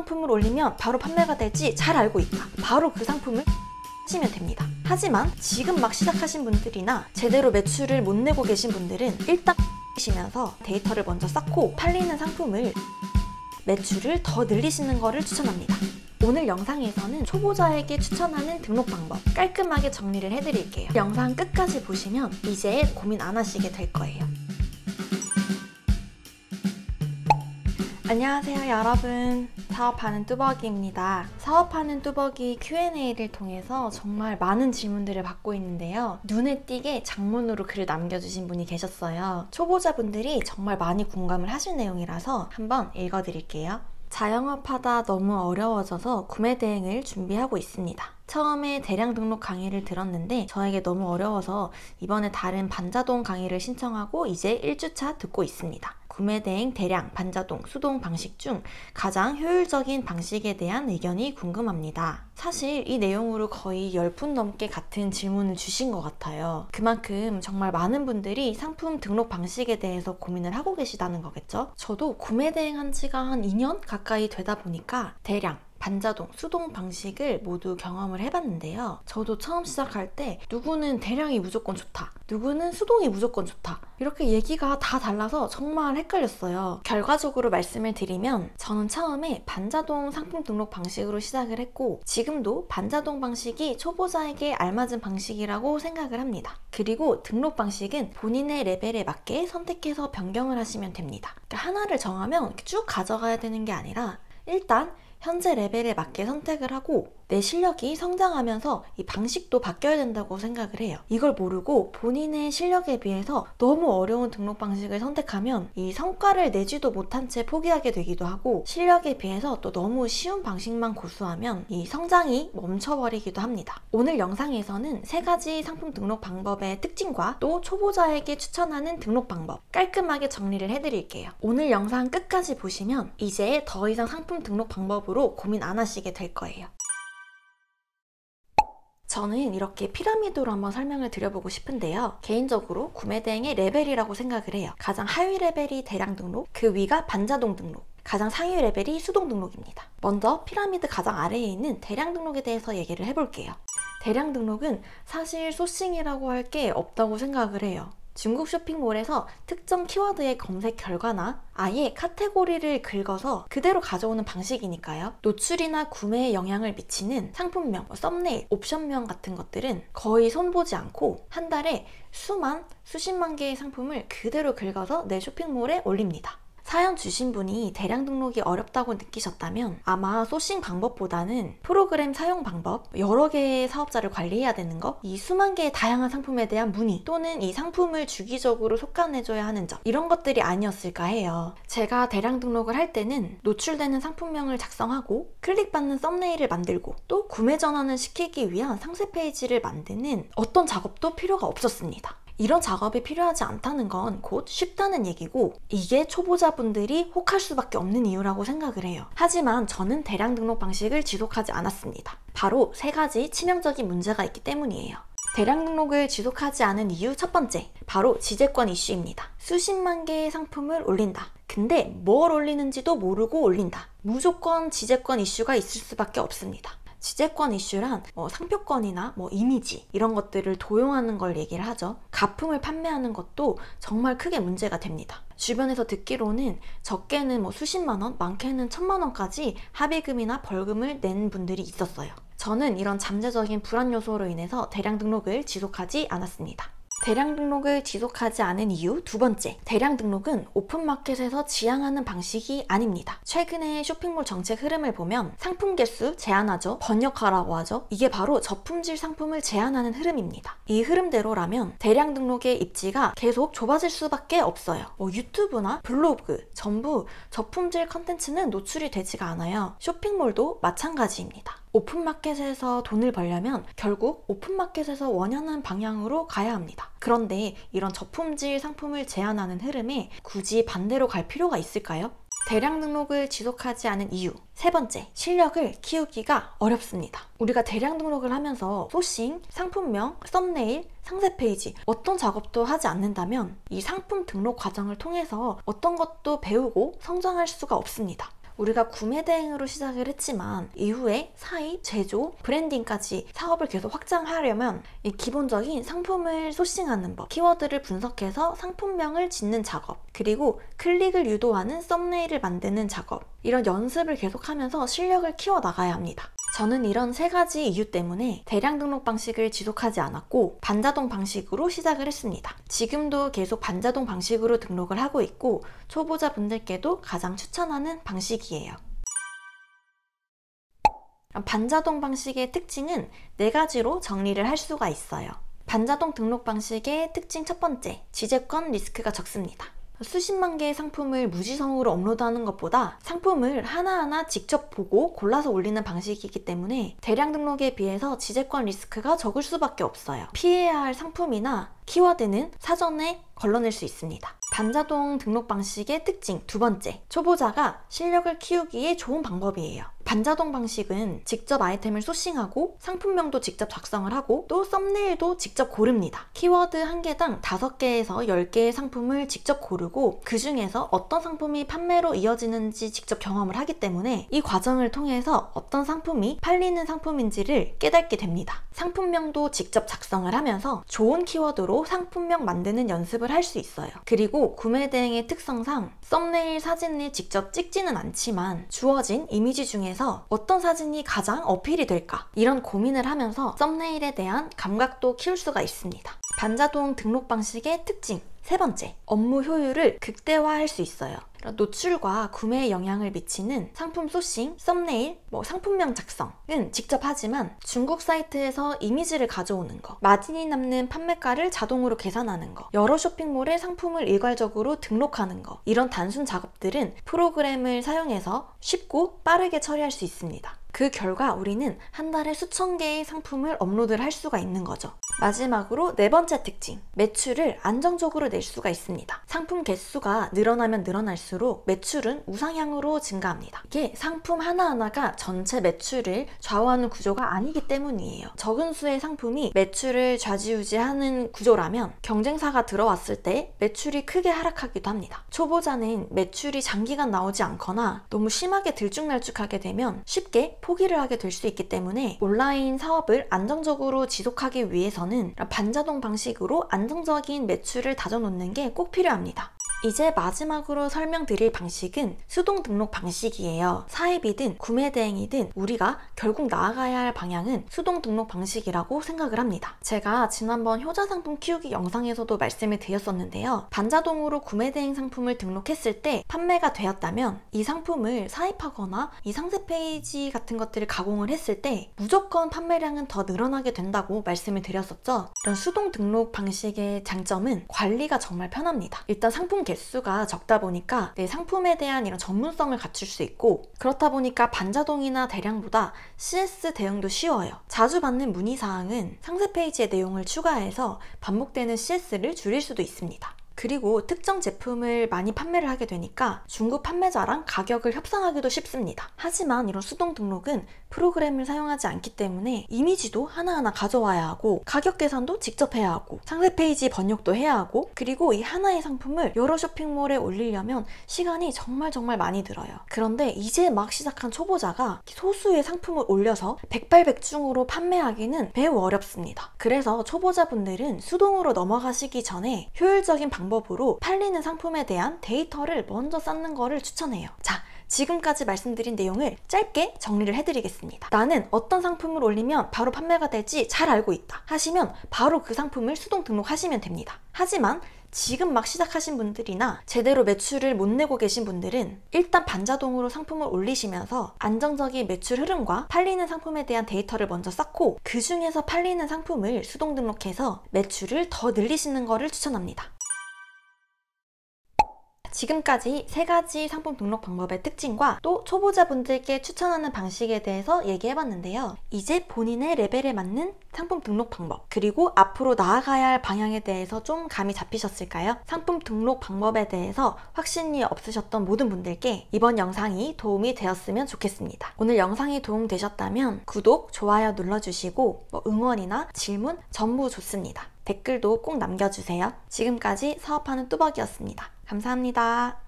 상품을 올리면 바로 판매가 될지 잘 알고 있다. 바로 그 상품을 하시면 됩니다. 하지만 지금 막 시작하신 분들이나 제대로 매출을 못 내고 계신 분들은 일단 시면서 데이터를 먼저 쌓고 팔리는 상품을 매출을 더 늘리시는 것을 추천합니다. 오늘 영상에서는 초보자에게 추천하는 등록 방법 깔끔하게 정리를 해드릴게요. 영상 끝까지 보시면 이제 고민 안 하시게 될 거예요. 안녕하세요 여러분, 사업하는 뚜벅이입니다. 사업하는 뚜벅이 Q&A를 통해서 정말 많은 질문들을 받고 있는데요. 눈에 띄게 장문으로 글을 남겨주신 분이 계셨어요. 초보자분들이 정말 많이 공감을 하실 내용이라서 한번 읽어드릴게요. 자영업하다 너무 어려워져서 구매 대행을 준비하고 있습니다. 처음에 대량 등록 강의를 들었는데 저에게 너무 어려워서 이번에 다른 반자동 강의를 신청하고 이제 1주차 듣고 있습니다. 구매 대행, 대량, 반자동, 수동 방식 중 가장 효율적인 방식에 대한 의견이 궁금합니다. 사실 이 내용으로 거의 10분 넘게 같은 질문을 주신 것 같아요. 그만큼 정말 많은 분들이 상품 등록 방식에 대해서 고민을 하고 계시다는 거겠죠? 저도 구매 대행한 지가 한 2년 가까이 되다 보니까 대량, 반자동, 수동 방식을 모두 경험을 해봤는데요. 저도 처음 시작할 때 누구는 대량이 무조건 좋다, 누구는 수동이 무조건 좋다, 이렇게 얘기가 다 달라서 정말 헷갈렸어요. 결과적으로 말씀을 드리면 저는 처음에 반자동 상품 등록 방식으로 시작을 했고 지금도 반자동 방식이 초보자에게 알맞은 방식이라고 생각을 합니다. 그리고 등록 방식은 본인의 레벨에 맞게 선택해서 변경을 하시면 됩니다. 그러니까 하나를 정하면 쭉 가져가야 되는 게 아니라 일단 현재 레벨에 맞게 선택을 하고 내 실력이 성장하면서 이 방식도 바뀌어야 된다고 생각을 해요. 이걸 모르고 본인의 실력에 비해서 너무 어려운 등록 방식을 선택하면 이 성과를 내지도 못한 채 포기하게 되기도 하고, 실력에 비해서 또 너무 쉬운 방식만 고수하면 이 성장이 멈춰버리기도 합니다. 오늘 영상에서는 3가지 상품 등록 방법의 특징과 또 초보자에게 추천하는 등록 방법 깔끔하게 정리를 해드릴게요. 오늘 영상 끝까지 보시면 이제 더 이상 상품 등록 방법으로 고민 안 하시게 될 거예요. 저는 이렇게 피라미드로 한번 설명을 드려보고 싶은데요. 개인적으로 구매 대행의 레벨이라고 생각을 해요. 가장 하위 레벨이 대량 등록, 그 위가 반자동 등록, 가장 상위 레벨이 수동 등록입니다. 먼저 피라미드 가장 아래에 있는 대량 등록에 대해서 얘기를 해볼게요. 대량 등록은 사실 소싱이라고 할 게 없다고 생각을 해요. 중국 쇼핑몰에서 특정 키워드의 검색 결과나 아예 카테고리를 긁어서 그대로 가져오는 방식이니까요. 노출이나 구매에 영향을 미치는 상품명, 썸네일, 옵션명 같은 것들은 거의 손보지 않고 한 달에 수십만 개의 상품을 그대로 긁어서 내 쇼핑몰에 올립니다. 사연 주신 분이 대량 등록이 어렵다고 느끼셨다면 아마 소싱 방법보다는 프로그램 사용 방법, 여러 개의 사업자를 관리해야 되는 것, 이 수만 개의 다양한 상품에 대한 문의, 또는 이 상품을 주기적으로 속간해줘야 하는 점, 이런 것들이 아니었을까 해요. 제가 대량 등록을 할 때는 노출되는 상품명을 작성하고 클릭받는 썸네일을 만들고 또 구매 전환을 시키기 위한 상세 페이지를 만드는 어떤 작업도 필요가 없었습니다. 이런 작업이 필요하지 않다는 건 곧 쉽다는 얘기고, 이게 초보자분들이 혹할 수밖에 없는 이유라고 생각을 해요. 하지만 저는 대량 등록 방식을 지속하지 않았습니다. 바로 3가지 치명적인 문제가 있기 때문이에요. 대량 등록을 지속하지 않은 이유 첫 번째, 바로 지재권 이슈입니다. 수십만 개의 상품을 올린다. 근데 뭘 올리는지도 모르고 올린다. 무조건 지재권 이슈가 있을 수밖에 없습니다. 지재권 이슈란 상표권이나 이미지 이런 것들을 도용하는 걸 얘기를 하죠. 가품을 판매하는 것도 정말 크게 문제가 됩니다. 주변에서 듣기로는 적게는 수십만 원, 많게는 1000만 원까지 합의금이나 벌금을 낸 분들이 있었어요. 저는 이런 잠재적인 불안 요소로 인해서 대량 등록을 지속하지 않았습니다. 대량 등록을 지속하지 않은 이유 두 번째, 대량 등록은 오픈마켓에서 지향하는 방식이 아닙니다. 최근에 쇼핑몰 정책 흐름을 보면 상품 개수 제한하죠, 번역하라고 하죠. 이게 바로 저품질 상품을 제한하는 흐름입니다. 이 흐름대로라면 대량 등록의 입지가 계속 좁아질 수밖에 없어요. 유튜브나 블로그 전부 저품질 컨텐츠는 노출이 되지가 않아요. 쇼핑몰도 마찬가지입니다. 오픈마켓에서 돈을 벌려면 결국 오픈마켓에서 원하는 방향으로 가야 합니다. 그런데 이런 저품질 상품을 제한하는 흐름에 굳이 반대로 갈 필요가 있을까요? 대량 등록을 지속하지 않은 이유 세 번째, 실력을 키우기가 어렵습니다. 우리가 대량 등록을 하면서 소싱, 상품명, 썸네일, 상세 페이지 어떤 작업도 하지 않는다면 이 상품 등록 과정을 통해서 어떤 것도 배우고 성장할 수가 없습니다. 우리가 구매 대행으로 시작을 했지만 이후에 사입, 제조, 브랜딩까지 사업을 계속 확장하려면 이 기본적인 상품을 소싱하는 법, 키워드를 분석해서 상품명을 짓는 작업, 그리고 클릭을 유도하는 썸네일을 만드는 작업, 이런 연습을 계속하면서 실력을 키워나가야 합니다. 저는 이런 3가지 이유 때문에 대량 등록 방식을 지속하지 않았고 반자동 방식으로 시작을 했습니다. 지금도 계속 반자동 방식으로 등록을 하고 있고 초보자분들께도 가장 추천하는 방식이에요. 반자동 방식의 특징은 4가지로 정리를 할 수가 있어요. 반자동 등록 방식의 특징 첫 번째, 지재권 리스크가 적습니다. 수십만 개의 상품을 무지성으로 업로드하는 것보다 상품을 하나하나 직접 보고 골라서 올리는 방식이기 때문에 대량 등록에 비해서 지재권 리스크가 적을 수밖에 없어요. 피해야 할 상품이나 키워드는 사전에 걸러낼 수 있습니다. 반자동 등록 방식의 특징 두 번째, 초보자가 실력을 키우기에 좋은 방법이에요. 반자동 방식은 직접 아이템을 소싱하고 상품명도 직접 작성을 하고 또 썸네일도 직접 고릅니다. 키워드 1개당 5개에서 10개의 상품을 직접 고르고 그 중에서 어떤 상품이 판매로 이어지는지 직접 경험을 하기 때문에 이 과정을 통해서 어떤 상품이 팔리는 상품인지를 깨닫게 됩니다. 상품명도 직접 작성을 하면서 좋은 키워드로 상품명 만드는 연습을 할 수 있어요. 그리고 구매 대행의 특성상 썸네일 사진을 직접 찍지는 않지만 주어진 이미지 중에서 어떤 사진이 가장 어필이 될까 이런 고민을 하면서 썸네일에 대한 감각도 키울 수가 있습니다. 반자동 등록 방식의 특징 세 번째, 업무 효율을 극대화할 수 있어요. 노출과 구매에 영향을 미치는 상품 소싱, 썸네일, 상품명 작성은 직접 하지만 중국 사이트에서 이미지를 가져오는 거, 마진이 남는 판매가를 자동으로 계산하는 거, 여러 쇼핑몰에 상품을 일괄적으로 등록하는 거, 이런 단순 작업들은 프로그램을 사용해서 쉽고 빠르게 처리할 수 있습니다. 그 결과 우리는 한 달에 수천 개의 상품을 업로드를 할 수가 있는 거죠. 마지막으로 4번째 특징, 매출을 안정적으로 낼 수가 있습니다. 상품 개수가 늘어나면 늘어날수록 매출은 우상향으로 증가합니다. 이게 상품 하나하나가 전체 매출을 좌우하는 구조가 아니기 때문이에요. 적은 수의 상품이 매출을 좌지우지하는 구조라면 경쟁사가 들어왔을 때 매출이 크게 하락하기도 합니다. 초보자는 매출이 장기간 나오지 않거나 너무 심하게 들쭉날쭉하게 되면 쉽게 포기를 하게 될 수 있기 때문에 온라인 사업을 안정적으로 지속하기 위해서는 반자동 방식으로 안정적인 매출을 다져놓는 게 꼭 필요합니다. 이제 마지막으로 설명드릴 방식은 수동 등록 방식이에요. 사입이든 구매 대행이든 우리가 결국 나아가야 할 방향은 수동 등록 방식이라고 생각을 합니다. 제가 지난번 효자 상품 키우기 영상에서도 말씀을 드렸었는데요. 반자동으로 구매 대행 상품을 등록했을 때 판매가 되었다면 이 상품을 사입하거나 이 상세 페이지 같은 것들을 가공을 했을 때 무조건 판매량은 더 늘어나게 된다고 말씀을 드렸었죠. 이런 수동 등록 방식의 장점은 관리가 정말 편합니다. 일단 상품 개수가 적다 보니까 내 상품에 대한 이런 전문성을 갖출 수 있고, 그렇다 보니까 반자동이나 대량보다 CS 대응도 쉬워요. 자주 받는 문의사항은 상세 페이지의 내용을 추가해서 반복되는 CS를 줄일 수도 있습니다. 그리고 특정 제품을 많이 판매를 하게 되니까 중고 판매자랑 가격을 협상하기도 쉽습니다. 하지만 이런 수동 등록은 프로그램을 사용하지 않기 때문에 이미지도 하나하나 가져와야 하고 가격 계산도 직접 해야 하고 상세 페이지 번역도 해야 하고, 그리고 이 하나의 상품을 여러 쇼핑몰에 올리려면 시간이 정말 많이 들어요. 그런데 이제 막 시작한 초보자가 소수의 상품을 올려서 백발백중으로 판매하기는 매우 어렵습니다. 그래서 초보자분들은 수동으로 넘어가시기 전에 효율적인 방법으로 팔리는 상품에 대한 데이터를 먼저 쌓는 거를 추천해요. 자, 지금까지 말씀드린 내용을 짧게 정리를 해드리겠습니다. 나는 어떤 상품을 올리면 바로 판매가 될지 잘 알고 있다 하시면 바로 그 상품을 수동 등록하시면 됩니다. 하지만 지금 막 시작하신 분들이나 제대로 매출을 못 내고 계신 분들은 일단 반자동으로 상품을 올리시면서 안정적인 매출 흐름과 팔리는 상품에 대한 데이터를 먼저 쌓고 그 중에서 팔리는 상품을 수동 등록해서 매출을 더 늘리시는 것을 추천합니다. 지금까지 3가지 상품 등록 방법의 특징과 또 초보자분들께 추천하는 방식에 대해서 얘기해봤는데요. 이제 본인의 레벨에 맞는 상품 등록 방법, 그리고 앞으로 나아가야 할 방향에 대해서 좀 감이 잡히셨을까요? 상품 등록 방법에 대해서 확신이 없으셨던 모든 분들께 이번 영상이 도움이 되었으면 좋겠습니다. 오늘 영상이 도움되셨다면 구독, 좋아요 눌러주시고 응원이나 질문 전부 좋습니다. 댓글도 꼭 남겨주세요. 지금까지 사업하는 뚜벅이었습니다. 감사합니다.